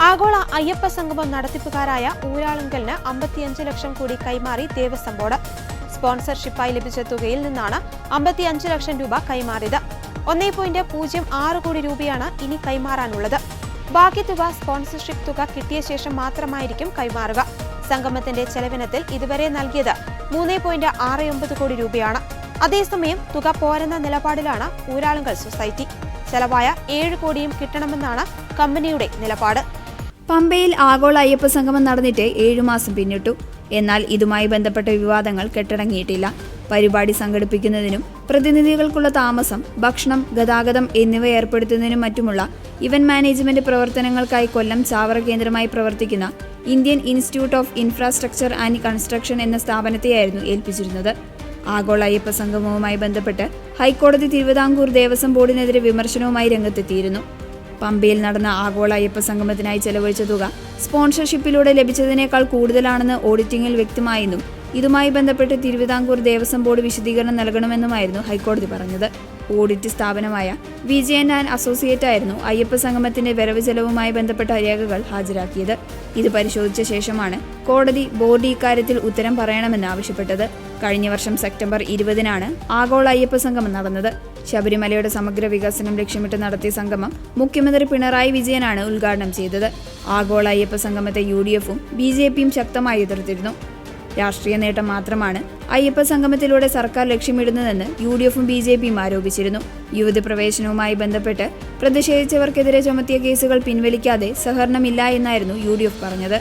ആഗോള അയ്യപ്പ സംഗമം നടത്തിപ്പുകാരായ ഊരാളുങ്കലിന് 55 ലക്ഷം കൂടി കൈമാറി ദേവസ്വം ബോർഡ്. സ്പോൺസർഷിപ്പായി ലഭിച്ച തുകയിൽ നിന്നാണ് 55 ലക്ഷം രൂപ കൈമാറിയത്. 1.06 കോടി രൂപയാണ് ഇനി കൈമാറാനുള്ളത്. ബാക്കി തുക സ്പോൺസർഷിപ്പ് തുക കിട്ടിയ ശേഷം മാത്രമായിരിക്കും കൈമാറുക. സംഗമത്തിന്റെ ചെലവിനത്തിൽ ഇതുവരെ നൽകിയത് 3.69 കോടി രൂപയാണ്. അതേസമയം തുക പോരെന്ന നിലപാടിലാണ് ഊരാളുങ്കൽ സൊസൈറ്റി. ചെലവായ 7 കോടിയും കിട്ടണമെന്നാണ് കമ്പനിയുടെ നിലപാട്. പമ്പയിൽ ആഗോള അയ്യപ്പ സംഗമം നടന്നിട്ട് 7 മാസം പിന്നിട്ടു. എന്നാൽ ഇതുമായി ബന്ധപ്പെട്ട വിവാദങ്ങൾ കെട്ടടങ്ങിയിട്ടില്ല. പരിപാടി സംഘടിപ്പിക്കുന്നതിനും പ്രതിനിധികൾക്കുള്ള താമസം, ഭക്ഷണം, ഗതാഗതം എന്നിവ ഏർപ്പെടുത്തുന്നതിനും മറ്റുമുള്ള ഇവന്റ് മാനേജ്മെന്റ് പ്രവർത്തനങ്ങൾക്കായി കൊല്ലം ചാവറ കേന്ദ്രമായി പ്രവർത്തിക്കുന്ന Indian institute of infrastructure and construction എന്ന സ്ഥാപനത്തെയായിരുന്നു ഏൽപ്പിച്ചിരുന്നത്. ആഗോള അയ്യപ്പ സംഗമവുമായി ബന്ധപ്പെട്ട് ഹൈക്കോടതി തിരുവിതാംകൂർ ദേവസ്വം ബോർഡിനെതിരെ വിമർശനവുമായി രംഗത്തെത്തിയിരുന്നു. പമ്പയിൽ നടന്ന ആഗോള അയ്യപ്പ സംഗമത്തിനായി ചെലവഴിച്ച തുക സ്പോൺസർഷിപ്പിലൂടെ ലഭിച്ചതിനേക്കാൾ കൂടുതലാണെന്ന് ഓഡിറ്റിംഗിൽ വ്യക്തമായെന്നും ഇതുമായി ബന്ധപ്പെട്ട് തിരുവിതാംകൂർ ദേവസ്വം ബോർഡ് വിശദീകരണം നൽകണമെന്നുമായിരുന്നു ഹൈക്കോടതി പറഞ്ഞത്. ഓഡിറ്റ് സ്ഥാപനമായ വിജയൻ ആൻഡ് അസോസിയേറ്റ് ആയിരുന്നു അയ്യപ്പ സംഗമത്തിന്റെ വരവ് ചെലവുമായി ബന്ധപ്പെട്ട രേഖകൾ ഹാജരാക്കിയത്. ഇത് പരിശോധിച്ച ശേഷമാണ് കോടതി ബോർഡ് ഇക്കാര്യത്തിൽ ഉത്തരം പറയണമെന്ന് ആവശ്യപ്പെട്ടത്. കഴിഞ്ഞ വർഷം സെപ്റ്റംബർ 20-നാണ് ആഗോള അയ്യപ്പ സംഗമം നടന്നത്. ശബരിമലയുടെ സമഗ്ര വികസനം ലക്ഷ്യമിട്ട് നടത്തിയ സംഗമം മുഖ്യമന്ത്രി പിണറായി വിജയനാണ് ഉദ്ഘാടനം ചെയ്തത്. ആഗോള അയ്യപ്പ സംഗമത്തെ UDF-ഉം BJP-യും ശക്തമായി എതിർത്തിരുന്നു. രാഷ്ട്രീയ നേട്ടം മാത്രമാണ് അയ്യപ്പ സംഗമത്തിലൂടെ സർക്കാർ ലക്ഷ്യമിടുന്നതെന്ന് UDF-ഉം BJP-യും ആരോപിച്ചിരുന്നു. യുവതി പ്രവേശനവുമായി ബന്ധപ്പെട്ട് പ്രതിഷേധിച്ചവർക്കെതിരെ ചുമത്തിയ കേസുകൾ പിൻവലിക്കാതെ സഹകരണമില്ല എന്നായിരുന്നു UDF പറഞ്ഞത്.